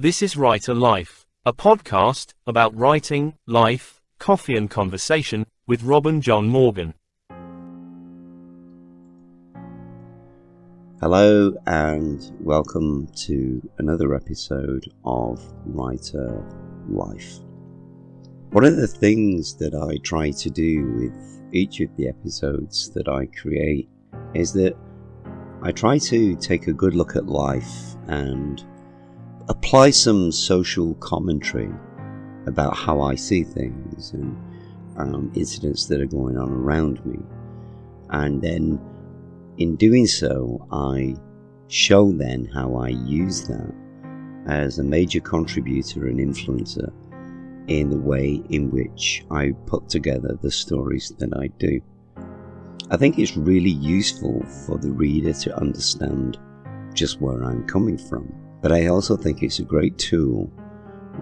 This is Writer Life, a podcast about writing, life, coffee and conversation, with Rob and John Morgan. Hello and welcome to another episode of Writer Life. One of the things that I try to do with each of the episodes that I create is that I try to take a good look at life and apply some social commentary about how I see things and incidents that are going on around me. And then in doing so, I show then how I use that as a major contributor and influencer in the way in which I put together the stories that I do. I think it's really useful for the reader to understand just where I'm coming from. But I also think it's a great tool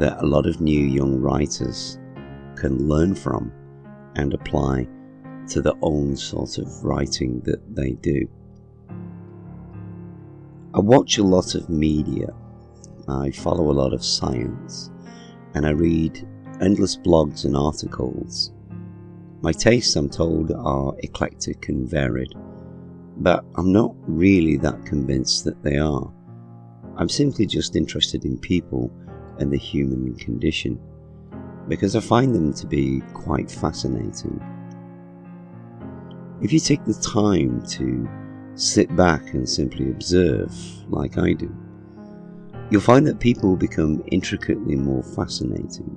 that a lot of new young writers can learn from and apply to their own sort of writing that they do. I watch a lot of media, I follow a lot of science, and I read endless blogs and articles. My tastes, I'm told, are eclectic and varied, but I'm not really that convinced that they are. I'm simply just interested in people and the human condition, because I find them to be quite fascinating. If you take the time to sit back and simply observe, like I do, you'll find that people become intricately more fascinating.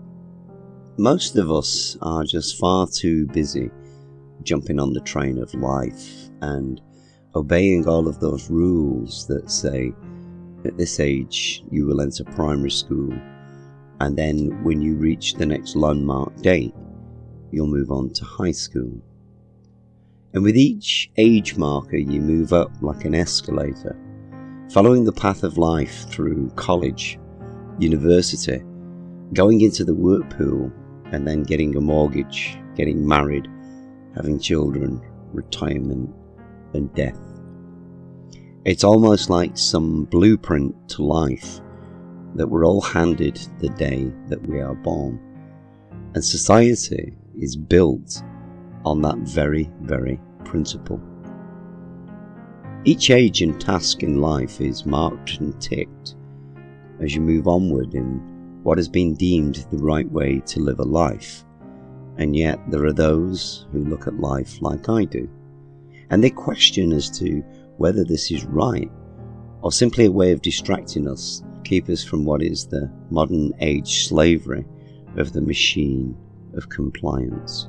Most of us are just far too busy jumping on the train of life and obeying all of those rules that say, at this age you will enter primary school, and then when you reach the next landmark date, you'll move on to high school. And with each age marker you move up like an escalator, following the path of life through college, university, going into the work pool, and then getting a mortgage, getting married, having children, retirement, and death. It's almost like some blueprint to life that we're all handed the day that we are born. And society is built on that very, very principle. Each age and task in life is marked and ticked as you move onward in what has been deemed the right way to live a life. And yet there are those who look at life like I do, and they question as to whether this is right or simply a way of distracting us, keep us from what is the modern age slavery of the machine of compliance.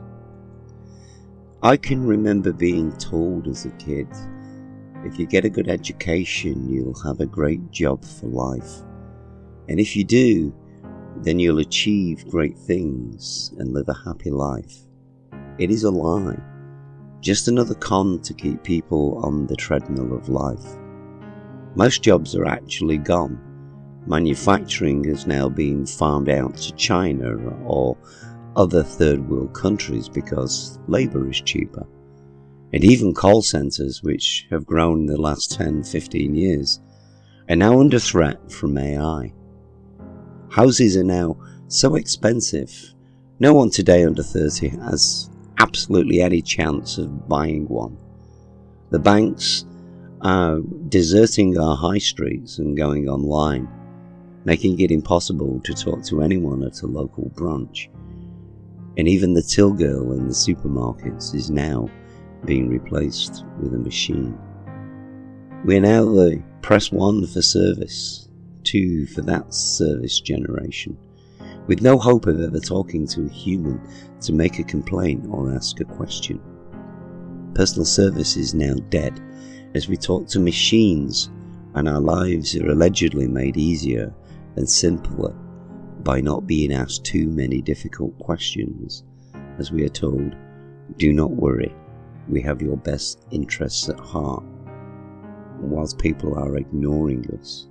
I can remember being told as a kid, if you get a good education, you'll have a great job for life. And if you do, then you'll achieve great things and live a happy life. It is a lie. Just another con to keep people on the treadmill of life. Most jobs are actually gone. Manufacturing has now been farmed out to China or other third world countries because labour is cheaper. And even call centres, which have grown in the last 10-15 years, are now under threat from AI. Houses are now so expensive, no one today under 30 has absolutely any chance of buying one. The banks are deserting our high streets and going online, making it impossible to talk to anyone at a local branch. And even the till girl in the supermarkets is now being replaced with a machine. We're now the press 1 for service, 2 for that service generation, with no hope of ever talking to a human to make a complaint or ask a question. Personal service is now dead as we talk to machines, and our lives are allegedly made easier and simpler by not being asked too many difficult questions, as we are told, do not worry, we have your best interests at heart, whilst people are ignoring us.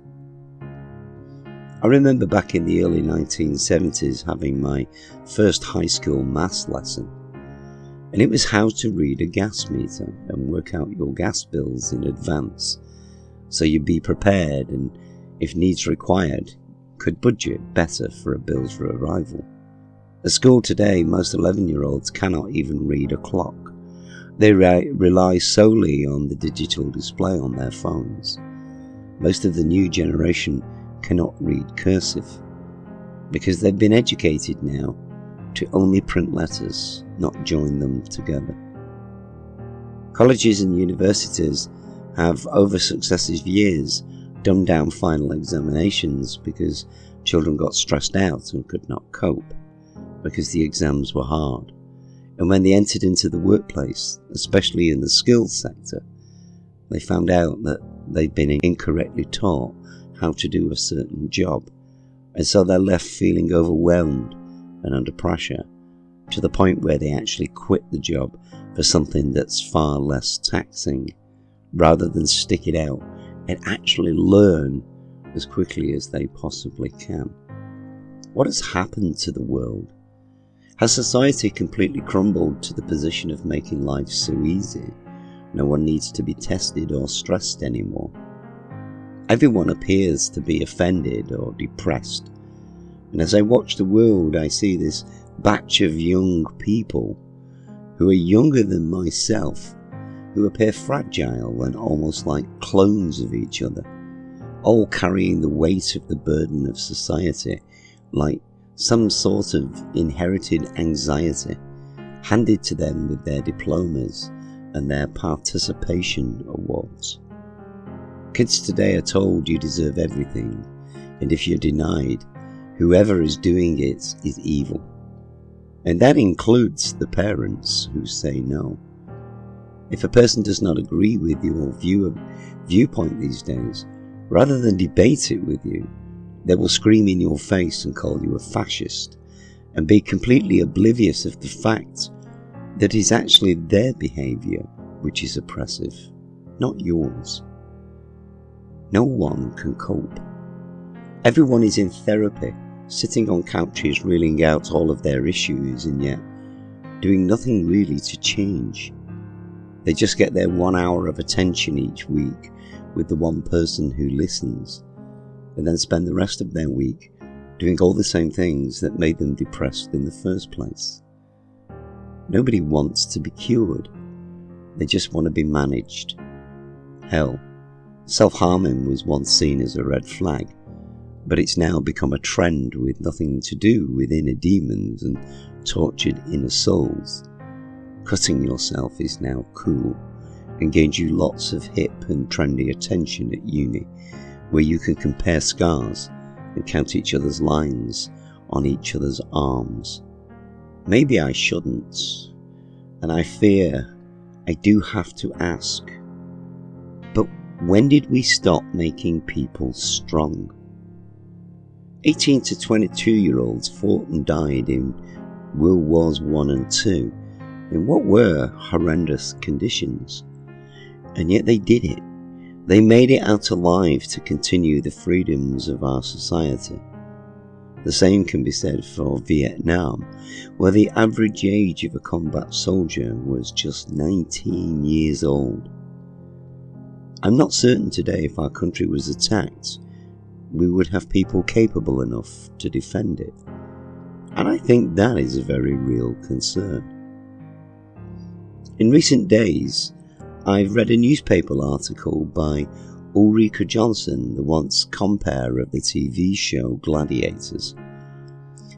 I remember back in the early 1970s having my first high school maths lesson, and it was how to read a gas meter and work out your gas bills in advance, so you'd be prepared and, if needs required, could budget better for a bill's arrival. At school today, most 11-year-olds cannot even read a clock. They rely solely on the digital display on their phones. Most of the new generation cannot read cursive because they've been educated now to only print letters, not join them together. Colleges and universities have, over successive years, dumbed down final examinations because children got stressed out and could not cope, because the exams were hard. And when they entered into the workplace, especially in the skills sector, they found out that they'd been incorrectly taught how to do a certain job, and so they're left feeling overwhelmed and under pressure, to the point where they actually quit the job for something that's far less taxing, rather than stick it out and actually learn as quickly as they possibly can. What has happened to the world? Has society completely crumbled to the position of making life so easy no one needs to be tested or stressed anymore? Everyone appears to be offended or depressed, and as I watch the world, I see this batch of young people who are younger than myself, who appear fragile and almost like clones of each other, all carrying the weight of the burden of society like some sort of inherited anxiety handed to them with their diplomas and their participation awards. Kids today are told you deserve everything, and if you're denied, whoever is doing it is evil. And that includes the parents who say no. If a person does not agree with your viewpoint these days, rather than debate it with you, they will scream in your face and call you a fascist, and be completely oblivious of the fact that it's actually their behaviour which is oppressive, not yours. No one can cope. Everyone is in therapy, sitting on couches reeling out all of their issues, and yet doing nothing really to change. They just get their 1 hour of attention each week with the one person who listens, and then spend the rest of their week doing all the same things that made them depressed in the first place. Nobody wants to be cured. They just want to be managed. Hell, self-harming was once seen as a red flag, but it's now become a trend with nothing to do with inner demons and tortured inner souls. Cutting yourself is now cool and gains you lots of hip and trendy attention at uni, where you can compare scars and count each other's lines on each other's arms. Maybe I shouldn't, and I fear I do have to ask, but when did we stop making people strong? 18 to 22-year-olds fought and died in World Wars I and II in what were horrendous conditions, and yet they did it. They made it out alive to continue the freedoms of our society. The same can be said for Vietnam, where the average age of a combat soldier was just 19 years old. I'm not certain today if our country was attacked, we would have people capable enough to defend it. And I think that is a very real concern. In recent days, I've read a newspaper article by Ulrika Jonsson, the once compere of the TV show Gladiators.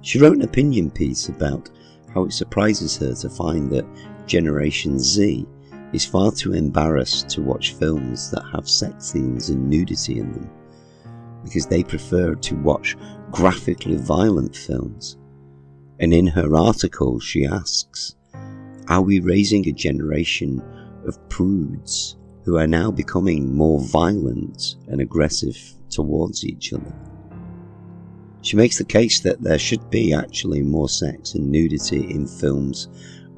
She wrote an opinion piece about how it surprises her to find that Generation Z is far too embarrassed to watch films that have sex scenes and nudity in them, because they prefer to watch graphically violent films. And in her article she asks, are we raising a generation of prudes who are now becoming more violent and aggressive towards each other? She makes the case that there should be actually more sex and nudity in films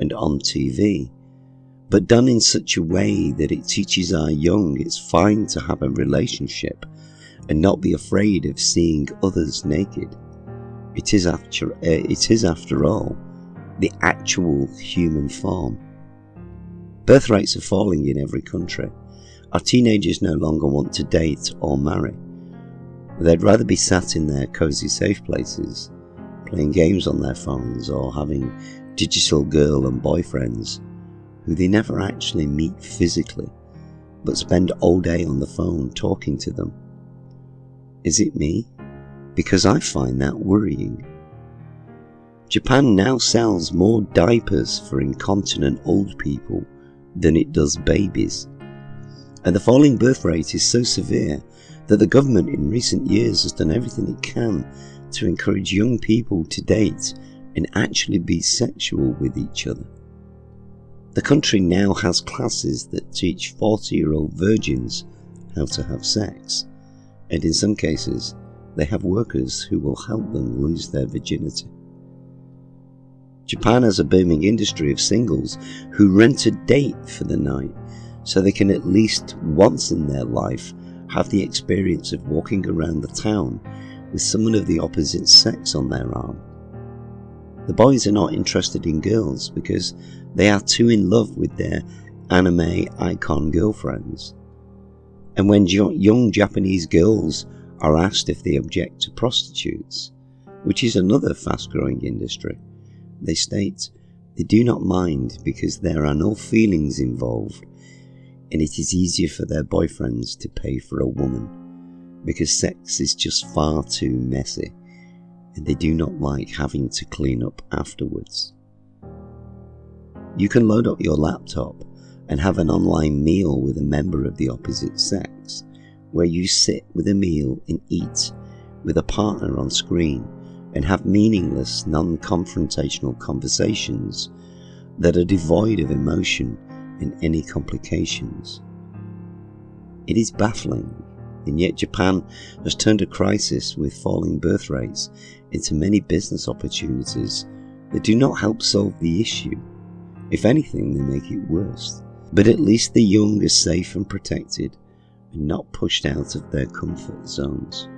and on TV, but done in such a way that it teaches our young it's fine to have a relationship and not be afraid of seeing others naked. It is after all the actual human form. Birth rates are falling in every country. Our teenagers no longer want to date or marry. They'd rather be sat in their cosy safe places, playing games on their phones or having digital girl and boyfriends who they never actually meet physically, but spend all day on the phone talking to them. Is it me? Because I find that worrying. Japan now sells more diapers for incontinent old people than it does babies. And the falling birth rate is so severe that the government in recent years has done everything it can to encourage young people to date and actually be sexual with each other. The country now has classes that teach 40-year-old virgins how to have sex, and in some cases they have workers who will help them lose their virginity. Japan has a booming industry of singles who rent a date for the night so they can at least once in their life have the experience of walking around the town with someone of the opposite sex on their arm. The boys are not interested in girls because they are too in love with their anime icon girlfriends. And when young Japanese girls are asked if they object to prostitutes, which is another fast-growing industry, they state they do not mind because there are no feelings involved, and it is easier for their boyfriends to pay for a woman because sex is just far too messy and they do not like having to clean up afterwards. You can load up your laptop and have an online meal with a member of the opposite sex, where you sit with a meal and eat with a partner on screen and have meaningless, non-confrontational conversations that are devoid of emotion and any complications. It is baffling, and yet Japan has turned a crisis with falling birth rates into many business opportunities that do not help solve the issue. If anything, they make it worse. But at least the young are safe and protected and not pushed out of their comfort zones.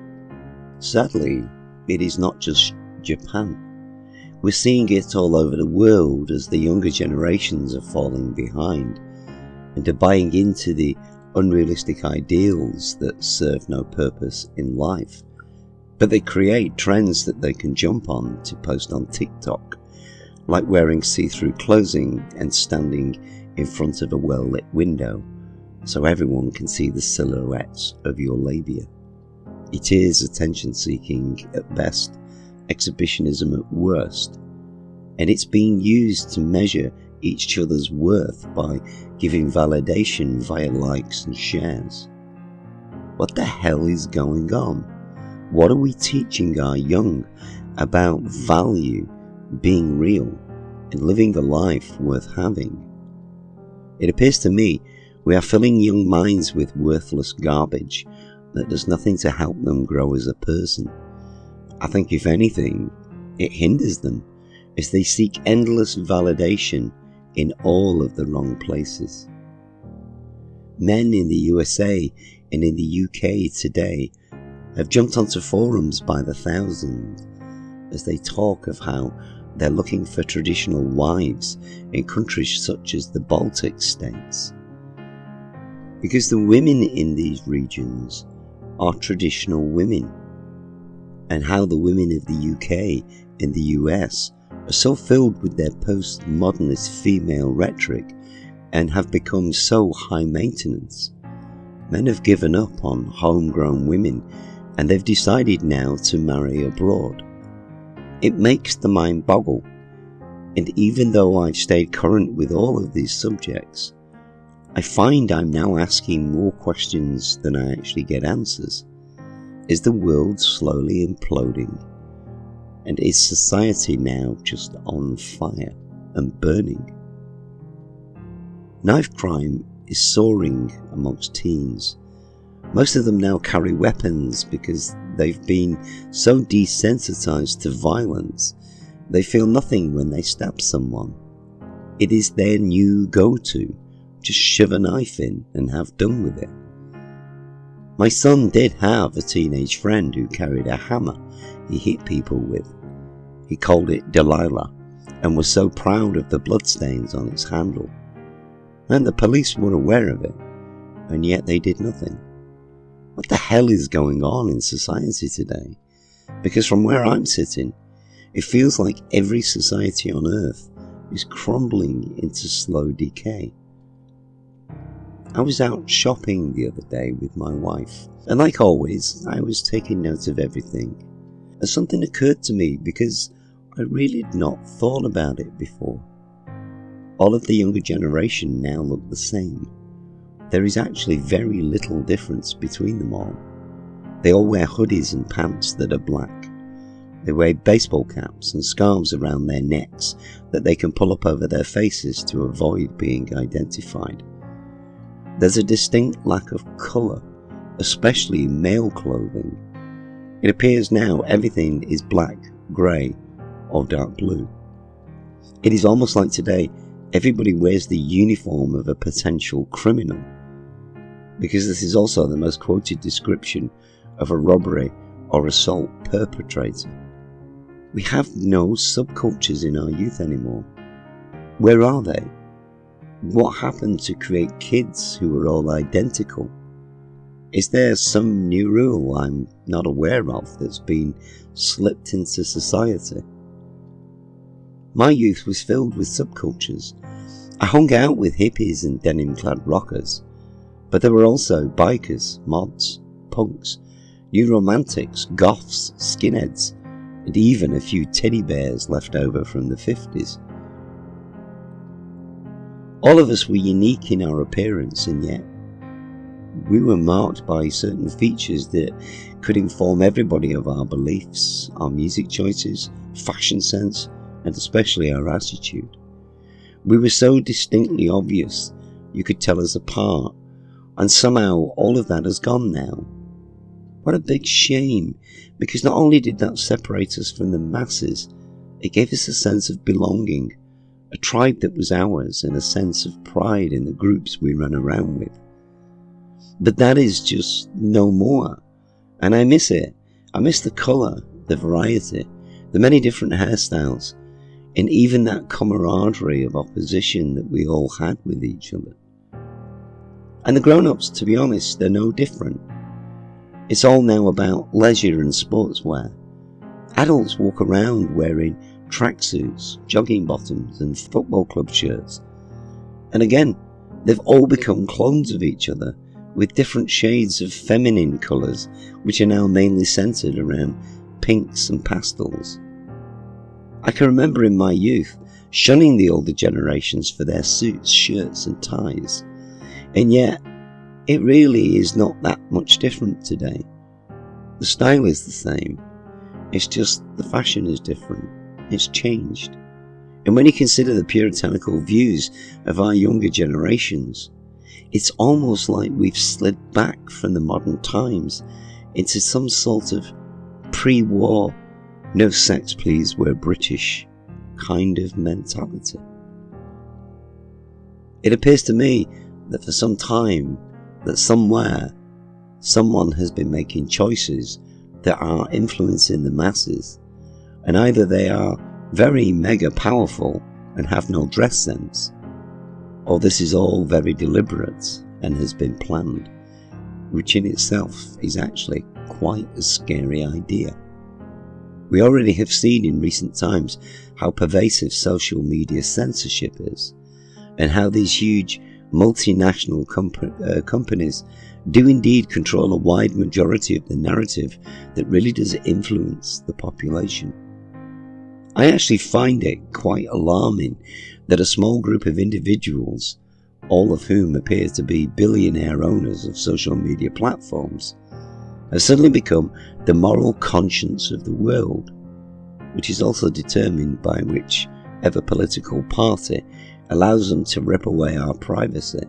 Sadly, it is not just Japan. We're seeing it all over the world as the younger generations are falling behind and are buying into the unrealistic ideals that serve no purpose in life. But they create trends that they can jump on to post on TikTok, like wearing see-through clothing and standing in front of a well-lit window so everyone can see the silhouettes of your labia. It is attention-seeking at best, exhibitionism at worst, and it's being used to measure each other's worth by giving validation via likes and shares. What the hell is going on? What are we teaching our young about value, being real, and living the life worth having? It appears to me we are filling young minds with worthless garbage that does nothing to help them grow as a person. I think if anything, it hinders them as they seek endless validation in all of the wrong places. Men in the USA and in the UK today have jumped onto forums by the thousands as they talk of how they're looking for traditional wives in countries such as the Baltic states. Because the women in these regions are traditional women, and how the women of the UK and the US are so filled with their postmodernist female rhetoric and have become so high maintenance. Men have given up on homegrown women and they've decided now to marry abroad. It makes the mind boggle, and even though I've stayed current with all of these subjects, I find I'm now asking more questions than I actually get answers. Is the world slowly imploding? And is society now just on fire and burning? Knife crime is soaring amongst teens. Most of them now carry weapons because they've been so desensitized to violence, they feel nothing when they stab someone. It is their new go-to. Just shove a knife in and have done with it. My son did have a teenage friend who carried a hammer he hit people with. He called it Delilah and was so proud of the bloodstains on its handle. And the police were aware of it, and yet they did nothing. what the hell is going on in society today? Because from where I'm sitting, it feels like every society on earth is crumbling into slow decay. I was out shopping the other day with my wife, and like always, I was taking note of everything. And something occurred to me because I really had not thought about it before. All of the younger generation now look the same. There is actually very little difference between them all. They all wear hoodies and pants that are black. They wear baseball caps and scarves around their necks that they can pull up over their faces to avoid being identified. There's a distinct lack of colour, especially in male clothing. It appears now everything is black, grey, or dark blue. It is almost like today everybody wears the uniform of a potential criminal, because this is also the most quoted description of a robbery or assault perpetrator. We have no subcultures in our youth anymore. Where are they? What happened to create kids who are all identical? Is there some new rule I'm not aware of that's been slipped into society? My youth was filled with subcultures. I hung out with hippies and denim-clad rockers, but there were also bikers, mods, punks, new romantics, goths, skinheads, and even a few teddy bears left over from the 50s. All of us were unique in our appearance, and yet we were marked by certain features that could inform everybody of our beliefs, our music choices, fashion sense, and especially our attitude. We were so distinctly obvious you could tell us apart, and somehow all of that has gone now. What a big shame, because not only did that separate us from the masses, it gave us a sense of belonging, a tribe that was ours, and a sense of pride in the groups we ran around with. But that is just no more, and I miss it. I miss the colour, the variety, the many different hairstyles, and even that camaraderie of opposition that we all had with each other. And the grown-ups, to be honest, they're no different. It's all now about leisure and sportswear. Adults walk around wearing tracksuits, jogging bottoms, and football club shirts. And again, they've all become clones of each other, with different shades of feminine colours, which are now mainly centred around pinks and pastels. I can remember in my youth shunning the older generations for their suits, shirts and ties, and yet it really is not that much different today. The style is the same, it's just the fashion is different, it's changed. And when you consider the puritanical views of our younger generations, it's almost like we've slid back from the modern times into some sort of pre-war, no sex please, we're British kind of mentality. It appears to me that for some time, that somewhere, someone has been making choices that are influencing the masses, and either they are very mega powerful and have no dress sense, or this is all very deliberate and has been planned, which in itself is actually quite a scary idea. We already have seen in recent times how pervasive social media censorship is, and how these huge multinational companies do indeed control a wide majority of the narrative that really does influence the population. I actually find it quite alarming that a small group of individuals, all of whom appear to be billionaire owners of social media platforms, have suddenly become the moral conscience of the world, which is also determined by whichever political party allows them to rip away our privacy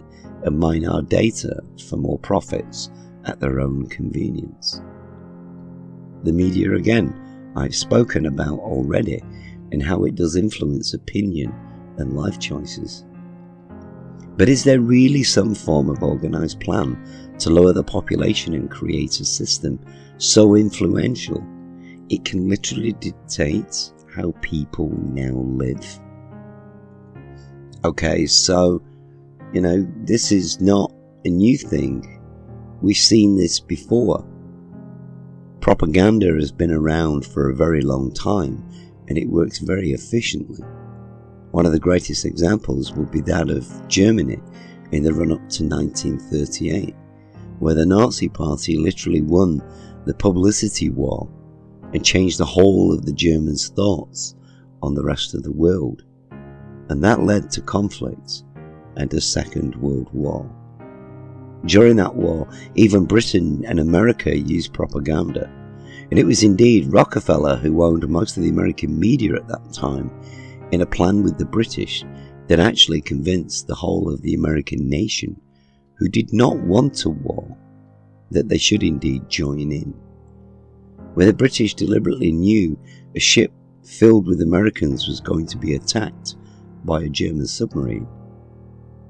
and mine our data for more profits at their own convenience. The media, again, I've spoken about already, and how it does influence opinion and life choices. But is there really some form of organised plan to lower the population and create a system so influential it can literally dictate how people now live? Okay, so, this is not a new thing. We've seen this before. Propaganda has been around for a very long time, and it works very efficiently. One of the greatest examples would be that of Germany in the run-up to 1938, where the Nazi Party literally won the publicity war and changed the whole of the Germans' thoughts on the rest of the world. And that led to conflict and a Second World War. During that war, even Britain and America used propaganda. And it was indeed Rockefeller who owned most of the American media at that time, in a plan with the British that actually convinced the whole of the American nation, who did not want a war, that they should indeed join in. Where the British deliberately knew a ship filled with Americans was going to be attacked by a German submarine,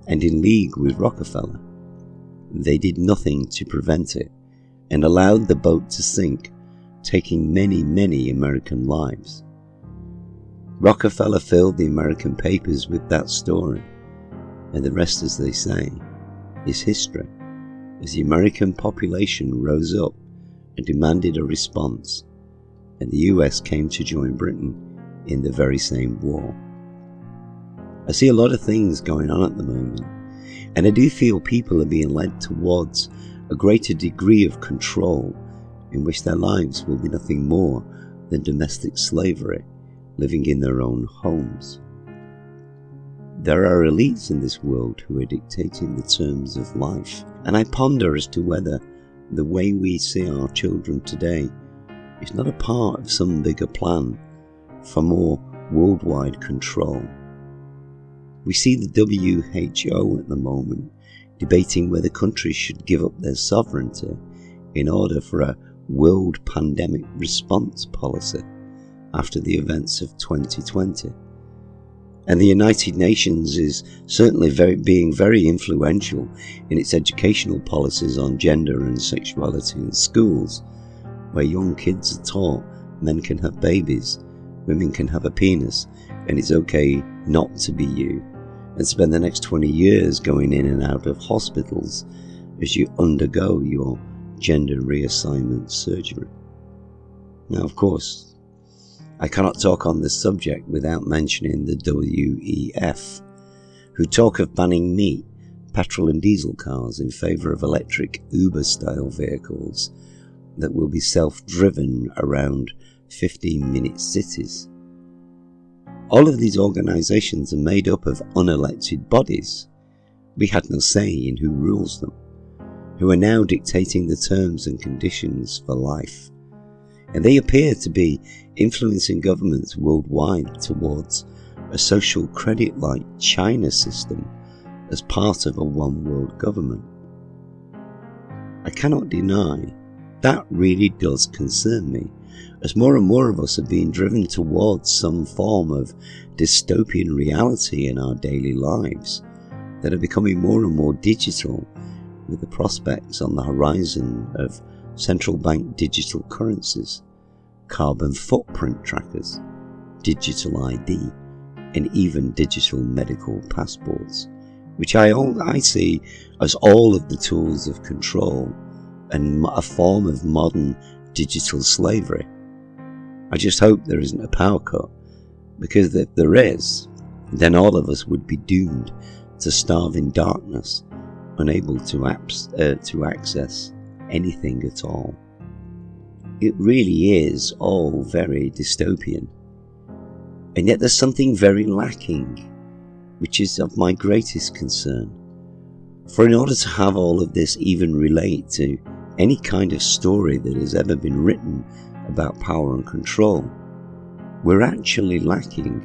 and in league with Rockefeller, they did nothing to prevent it and allowed the boat to sink, taking many, many American lives. Rockefeller filled the American papers with that story, and the rest, as they say, is history, as the American population rose up and demanded a response, and the US came to join Britain in the very same war. I see a lot of things going on at the moment, and I do feel people are being led towards a greater degree of control in which their lives will be nothing more than domestic slavery, living in their own homes. There are elites in this world who are dictating the terms of life, and I ponder as to whether the way we see our children today is not a part of some bigger plan for more worldwide control. We see the WHO at the moment debating whether countries should give up their sovereignty in order for a world pandemic response policy after the events of 2020. And the United Nations is certainly being very influential in its educational policies on gender and sexuality in schools, where young kids are taught men can have babies, women can have a penis, and it's okay not to be you, and spend the next 20 years going in and out of hospitals as you undergo your gender reassignment surgery. Now, of course, I cannot talk on this subject without mentioning the WEF, who talk of banning meat, petrol and diesel cars in favour of electric Uber-style vehicles that will be self-driven around 15-minute cities. All of these organisations are made up of unelected bodies. We had no say in who rules them, who are now dictating the terms and conditions for life. And they appear to be influencing governments worldwide towards a social credit-like China system as part of a one-world government. I cannot deny that really does concern me, as more and more of us are being driven towards some form of dystopian reality in our daily lives that are becoming more and more digital, with the prospects on the horizon of central bank digital currencies, carbon footprint trackers, digital ID, and even digital medical passports, which I see as all of the tools of control and a form of modern digital slavery. I just hope there isn't a power cut, because if there is, then all of us would be doomed to starve in darkness, unable to access anything at all. It really is all very dystopian, and yet there's something very lacking, which is of my greatest concern. For in order to have all of this even relate to any kind of story that has ever been written about power and control, we're actually lacking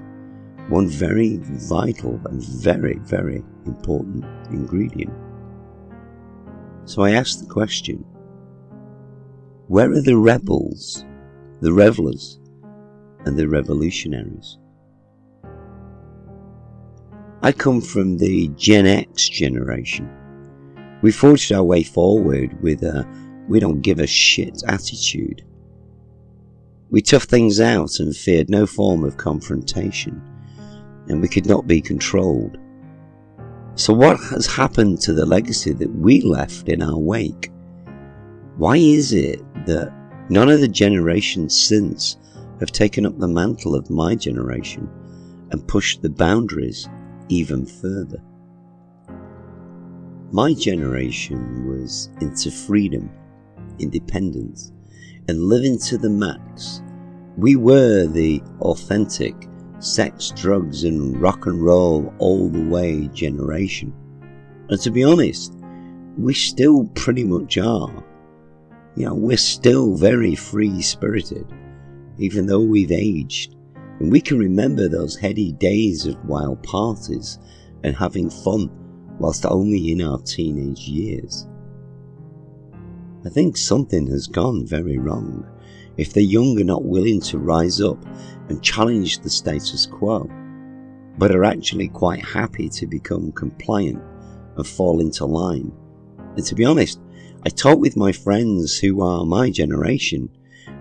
one very vital and very, very important ingredient. So I ask the question, where are the rebels, the revelers, and the revolutionaries? I come from the Gen X generation. We forged our way forward with a we don't give a shit attitude. We toughed things out and feared no form of confrontation, and we could not be controlled. So what has happened to the legacy that we left in our wake? Why is it that none of the generations since have taken up the mantle of my generation and pushed the boundaries even further? My generation was into freedom, independence, and living to the max. We were the authentic sex, drugs, and rock and roll all the way generation. And to be honest, we still pretty much are. We're still very free-spirited, even though we've aged. And we can remember those heady days of wild parties and having fun whilst only in our teenage years. I think something has gone very wrong if the young are not willing to rise up and challenge the status quo, but are actually quite happy to become compliant and fall into line. And to be honest, I talk with my friends who are my generation,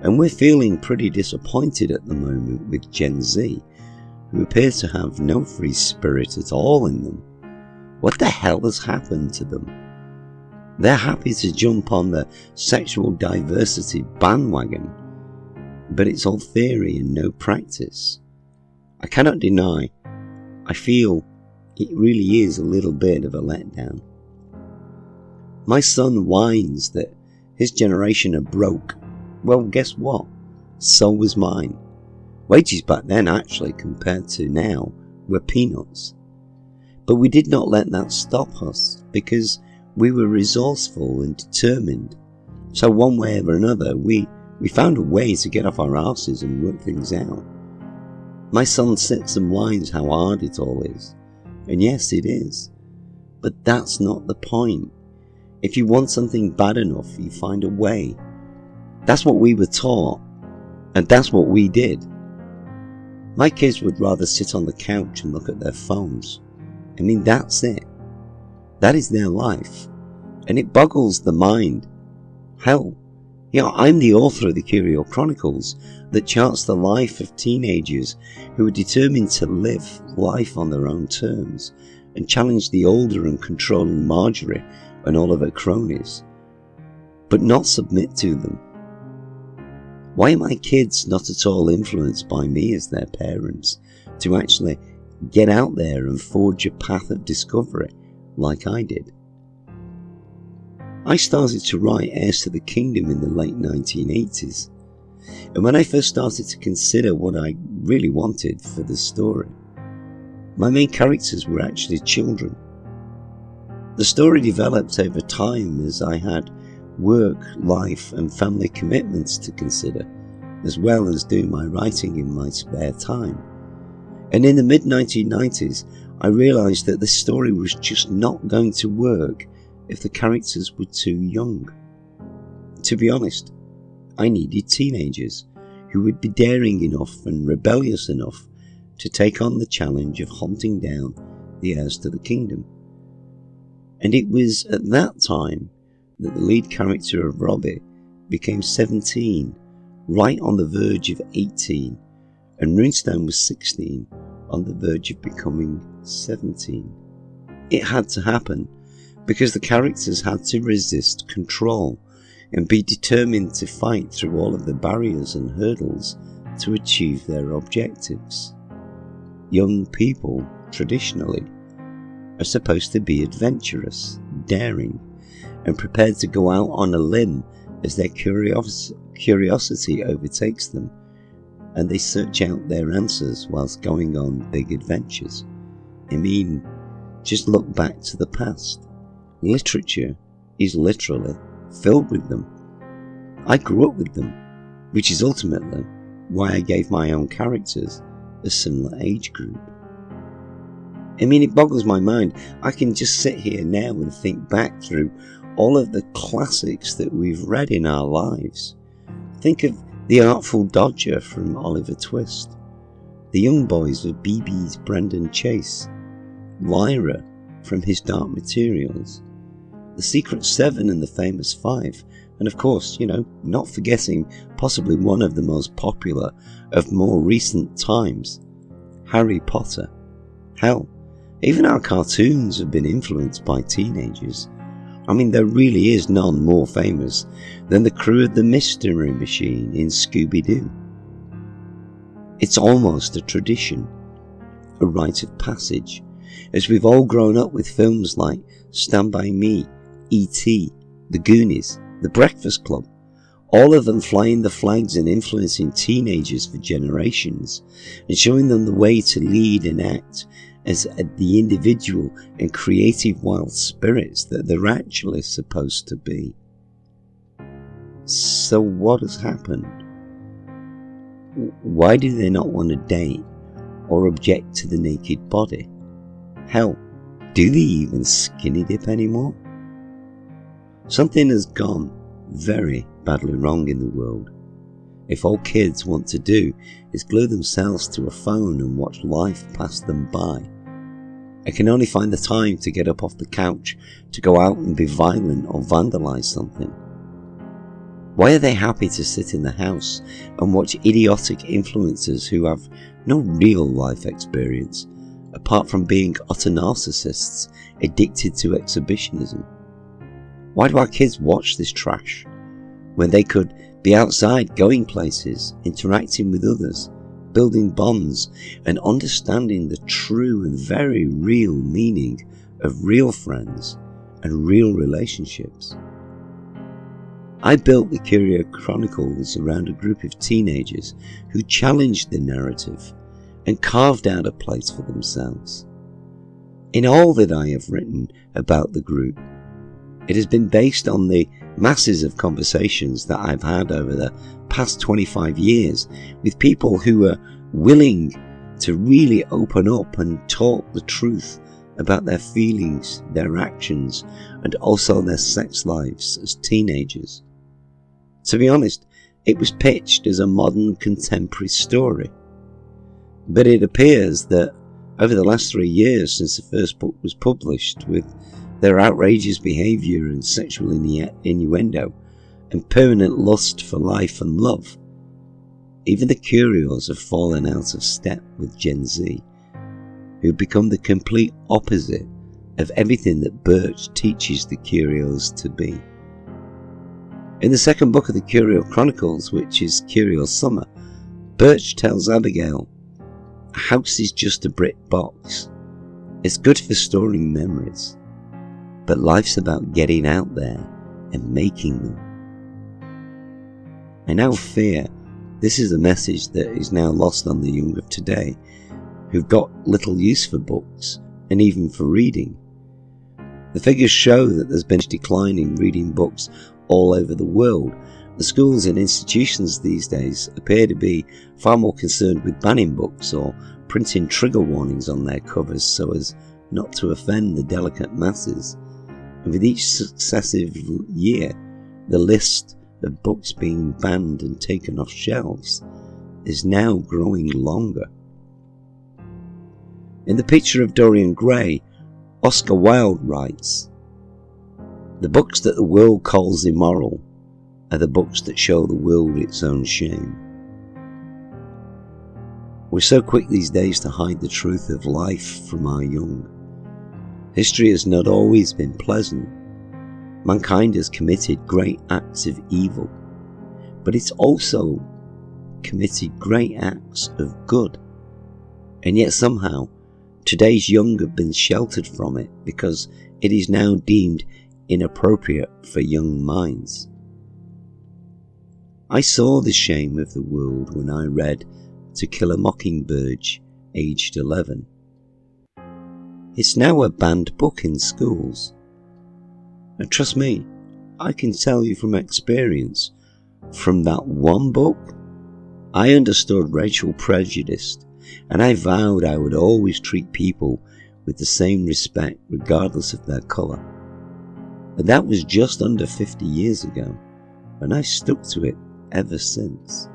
and we're feeling pretty disappointed at the moment with Gen Z, who appear to have no free spirit at all in them. What the hell has happened to them? They're happy to jump on the sexual diversity bandwagon, but it's all theory and no practice. I cannot deny, I feel it really is a little bit of a letdown. My son whines that his generation are broke. Well, guess what? So was mine. Wages back then, actually, compared to now, were peanuts. But we did not let that stop us, because we were resourceful and determined. So one way or another, we found a way to get off our arses and work things out. My son sits and whines how hard it all is. And yes, it is. But that's not the point. If you want something bad enough, you find a way. That's what we were taught, and that's what we did. My kids would rather sit on the couch and look at their phones. I mean, that's it. That is their life, and it boggles the mind. Hell, I'm the author of the Curio Chronicles that charts the life of teenagers who are determined to live life on their own terms and challenge the older and controlling Marjorie and all of her cronies, but not submit to them. Why are my kids not at all influenced by me as their parents to actually get out there and forge a path of discovery like I did? I started to write Heirs to the Kingdom in the late 1980s, and when I first started to consider what I really wanted for the story, my main characters were actually children. The story developed over time as I had work, life and family commitments to consider, as well as do my writing in my spare time. And in the mid-1990s, I realised that this story was just not going to work if the characters were too young. To be honest, I needed teenagers who would be daring enough and rebellious enough to take on the challenge of hunting down the heirs to the kingdom. And it was at that time that the lead character of Robbie became 17, right on the verge of 18, and Runestone was 16, on the verge of becoming 17. It had to happen because the characters had to resist control and be determined to fight through all of the barriers and hurdles to achieve their objectives. Young people, traditionally, are supposed to be adventurous, daring, and prepared to go out on a limb as their curiosity overtakes them, and they search out their answers whilst going on big adventures. I mean, just look back to the past. Literature is literally filled with them. I grew up with them, which is ultimately why I gave my own characters a similar age group. I mean, it boggles my mind. I can just sit here now and think back through all of the classics that we've read in our lives. Think of The Artful Dodger from Oliver Twist, The Young Boys of BB's Brendan Chase, Lyra from His Dark Materials, The Secret Seven and the Famous Five, and of course, not forgetting possibly one of the most popular of more recent times, Harry Potter. Hell, even our cartoons have been influenced by teenagers. I mean, there really is none more famous than the crew of the Mystery Machine in Scooby-Doo. It's almost a tradition, a rite of passage, as we've all grown up with films like Stand By Me, E.T., The Goonies, The Breakfast Club, all of them flying the flags and influencing teenagers for generations, and showing them the way to lead and act as the individual and creative wild spirits that they're actually supposed to be. So what has happened? Why do they not want to date or object to the naked body? Hell, do they even skinny dip anymore? Something has gone very badly wrong in the world if all kids want to do is glue themselves to a phone and watch life pass them by. I can only find the time to get up off the couch to go out and be violent or vandalise something. Why are they happy to sit in the house and watch idiotic influencers who have no real life experience apart from being utter narcissists addicted to exhibitionism? Why do our kids watch this trash when they could be outside, going places, interacting with others, building bonds, and understanding the true and very real meaning of real friends and real relationships? I built the Curio Chronicles around a group of teenagers who challenged the narrative and carved out a place for themselves. In all that I have written about the group, it has been based on the masses of conversations that I've had over the past 25 years with people who are willing to really open up and talk the truth about their feelings, their actions, and also their sex lives as teenagers. To be honest, it was pitched as a modern contemporary story. But it appears that over the last 3 years since the first book was published, with their outrageous behaviour and sexual innuendo and permanent lust for life and love, even the Curios have fallen out of step with Gen Z, who've become the complete opposite of everything that Birch teaches the Curios to be. In the second book of the Curio Chronicles, which is Curio Summer, Birch tells Abigail, "A house is just a brick box. It's good for storing memories, but life's about getting out there and making them." I now fear this is a message that is now lost on the young of today, who've got little use for books and even for reading. The figures show that there's been a decline in reading books all over the world. The schools and institutions these days appear to be far more concerned with banning books or printing trigger warnings on their covers so as not to offend the delicate masses. And with each successive year, the list of books being banned and taken off shelves is now growing longer. In The Picture of Dorian Gray, Oscar Wilde writes, "The books that the world calls immoral are the books that show the world its own shame." We're so quick these days to hide the truth of life from our young. History has not always been pleasant. Mankind has committed great acts of evil, but it's also committed great acts of good. And yet somehow, today's young have been sheltered from it because it is now deemed inappropriate for young minds. I saw the shame of the world when I read To Kill a Mockingbird, aged 11. It's now a banned book in schools. And trust me, I can tell you from experience, from that one book, I understood racial prejudice, and I vowed I would always treat people with the same respect regardless of their colour. And that was just under 50 years ago, and I've stuck to it ever since.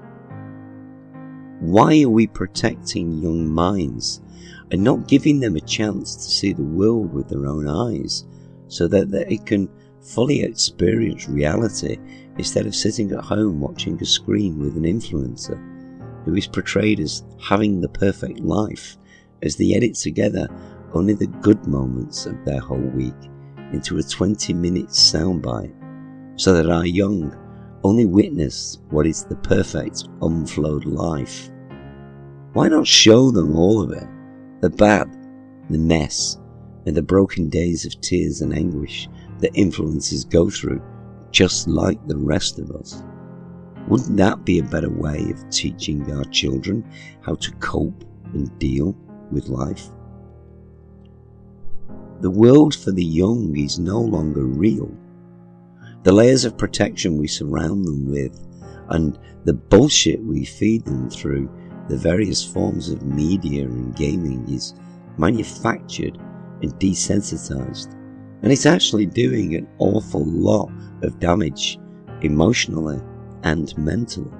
Why are we protecting young minds and not giving them a chance to see the world with their own eyes so that they can fully experience reality instead of sitting at home watching a screen with an influencer who is portrayed as having the perfect life as they edit together only the good moments of their whole week into a 20-minute soundbite so that our young only witness what is the perfect unflowed life? Why not show them all of it? The bad, the mess, and the broken days of tears and anguish that influencers go through, just like the rest of us. Wouldn't that be a better way of teaching our children how to cope and deal with life? The world for the young is no longer real. The layers of protection we surround them with and the bullshit we feed them through the various forms of media and gaming is manufactured and desensitized, and it's actually doing an awful lot of damage emotionally and mentally.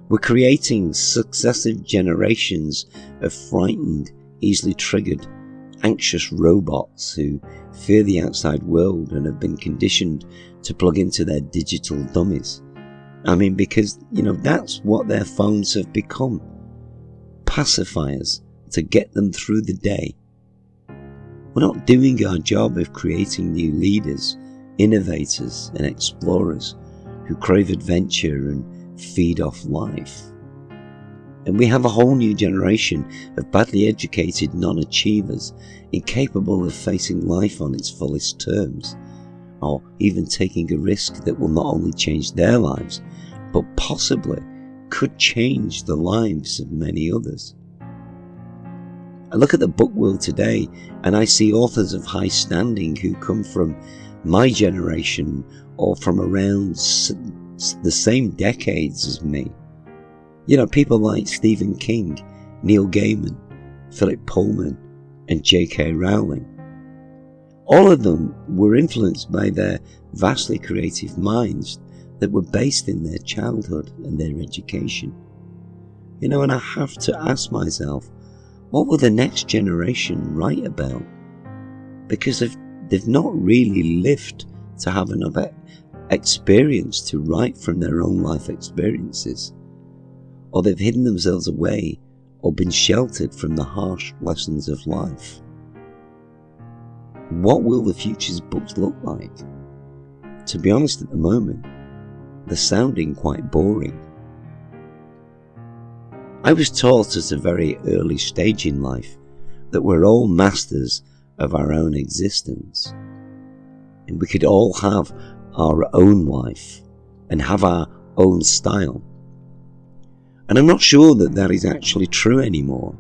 We're creating successive generations of frightened, easily triggered, anxious robots who fear the outside world and have been conditioned to plug into their digital dummies. I mean, because, that's what their phones have become. Pacifiers to get them through the day. We're not doing our job of creating new leaders, innovators and explorers who crave adventure and feed off life. And we have a whole new generation of badly educated non-achievers, incapable of facing life on its fullest terms, or even taking a risk that will not only change their lives, but possibly could change the lives of many others. I look at the book world today and I see authors of high standing who come from my generation or from around the same decades as me. People like Stephen King, Neil Gaiman, Philip Pullman, and J.K. Rowling. All of them were influenced by their vastly creative minds that were based in their childhood and their education. And I have to ask myself, what will the next generation write about? Because they've not really lived to have enough experience to write from their own life experiences. Or they've hidden themselves away or been sheltered from the harsh lessons of life. What will the future's books look like? To be honest, at the moment, they're sounding quite boring. I was taught at a very early stage in life that we're all masters of our own existence, and we could all have our own life and have our own style. And I'm not sure that is actually true anymore,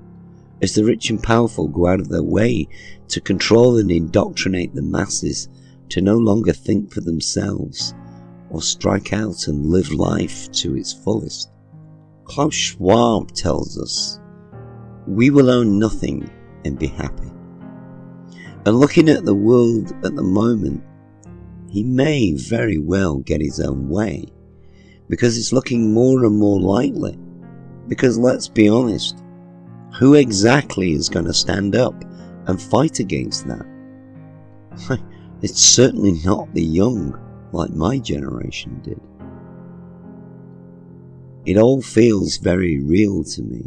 as the rich and powerful go out of their way to control and indoctrinate the masses to no longer think for themselves or strike out and live life to its fullest. Klaus Schwab tells us, we will own nothing and be happy. And looking at the world at the moment, he may very well get his own way, because it's looking more and more likely. Because let's be honest, who exactly is going to stand up and fight against that? It's certainly not the young like my generation did. It all feels very real to me,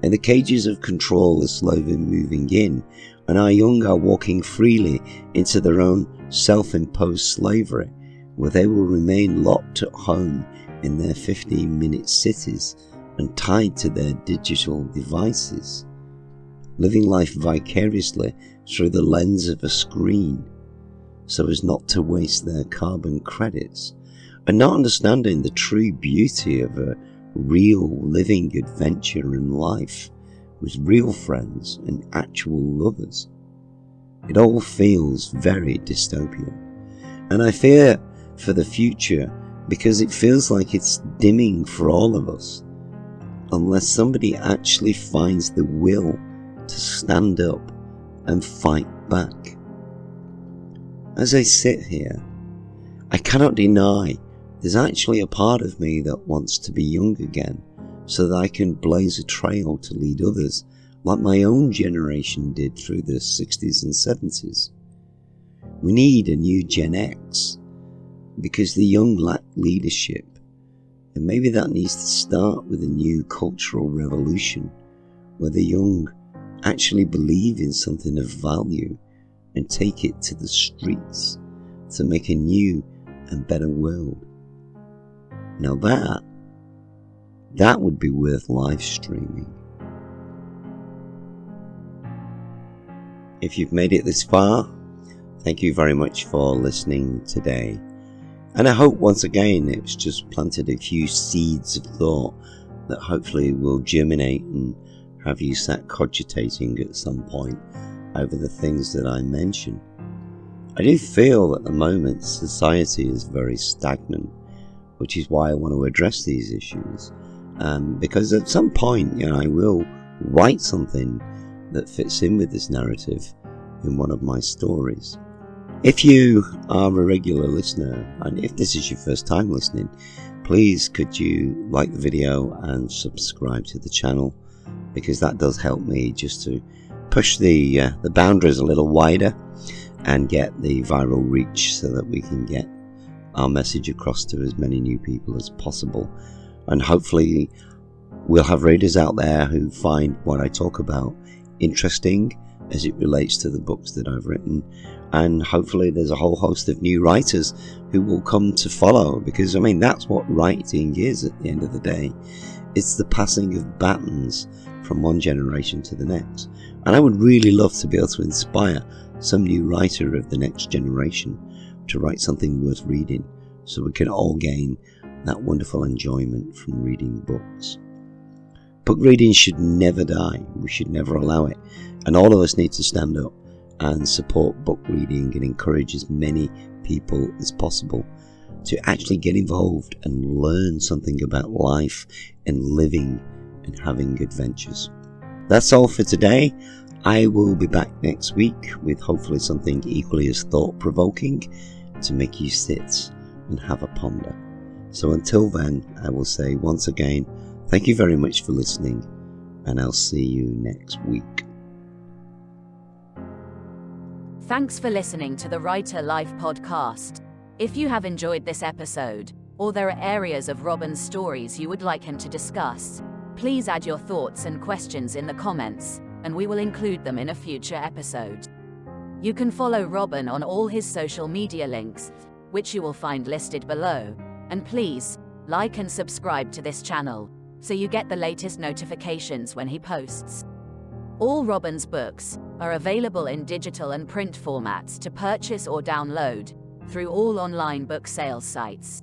and the cages of control are slowly moving in, and our young are walking freely into their own self-imposed slavery, where they will remain locked at home in their 15-minute cities and tied to their digital devices, living life vicariously through the lens of a screen, so as not to waste their carbon credits, and not understanding the true beauty of a real living adventure in life with real friends and actual lovers. It all feels very dystopian, and I fear for the future because it feels like it's dimming for all of us unless somebody actually finds the will to stand up and fight back. As I sit here, I cannot deny there's actually a part of me that wants to be young again so that I can blaze a trail to lead others like my own generation did through the 60s and 70s. We need a new Gen X because the young lack leadership, and maybe that needs to start with a new cultural revolution where the young actually believe in something of value and take it to the streets to make a new and better world. Now that would be worth live streaming. If you've made it this far, thank you very much for listening today. And I hope once again it's just planted a few seeds of thought that hopefully will germinate and have you sat cogitating at some point over the things that I mention. I do feel at the moment society is very stagnant, which is why I want to address these issues. Because at some point, I will write something that fits in with this narrative in one of my stories. If you are a regular listener, and if this is your first time listening, please could you like the video and subscribe to the channel, because that does help me just to push the boundaries a little wider and get the viral reach so that we can get our message across to as many new people as possible. And hopefully we'll have readers out there who find what I talk about interesting as it relates to the books that I've written, and hopefully there's a whole host of new writers who will come to follow, because that's what writing is at the end of the day. It's the passing of batons from one generation to the next, and I would really love to be able to inspire some new writer of the next generation to write something worth reading, so we can all gain that wonderful enjoyment from reading books. Book reading should never die. We should never allow it. And all of us need to stand up and support book reading and encourage as many people as possible to actually get involved and learn something about life and living and having adventures. That's all for today. I will be back next week with hopefully something equally as thought-provoking to make you sit and have a ponder. So until then, I will say once again, thank you very much for listening, and I'll see you next week. Thanks for listening to the Writer Life podcast. If you have enjoyed this episode, or there are areas of Robin's stories you would like him to discuss, please add your thoughts and questions in the comments, and we will include them in a future episode. You can follow Robin on all his social media links, which you will find listed below, and please, like and subscribe to this channel, so you get the latest notifications when he posts. All Robin's books are available in digital and print formats to purchase or download through all online book sales sites.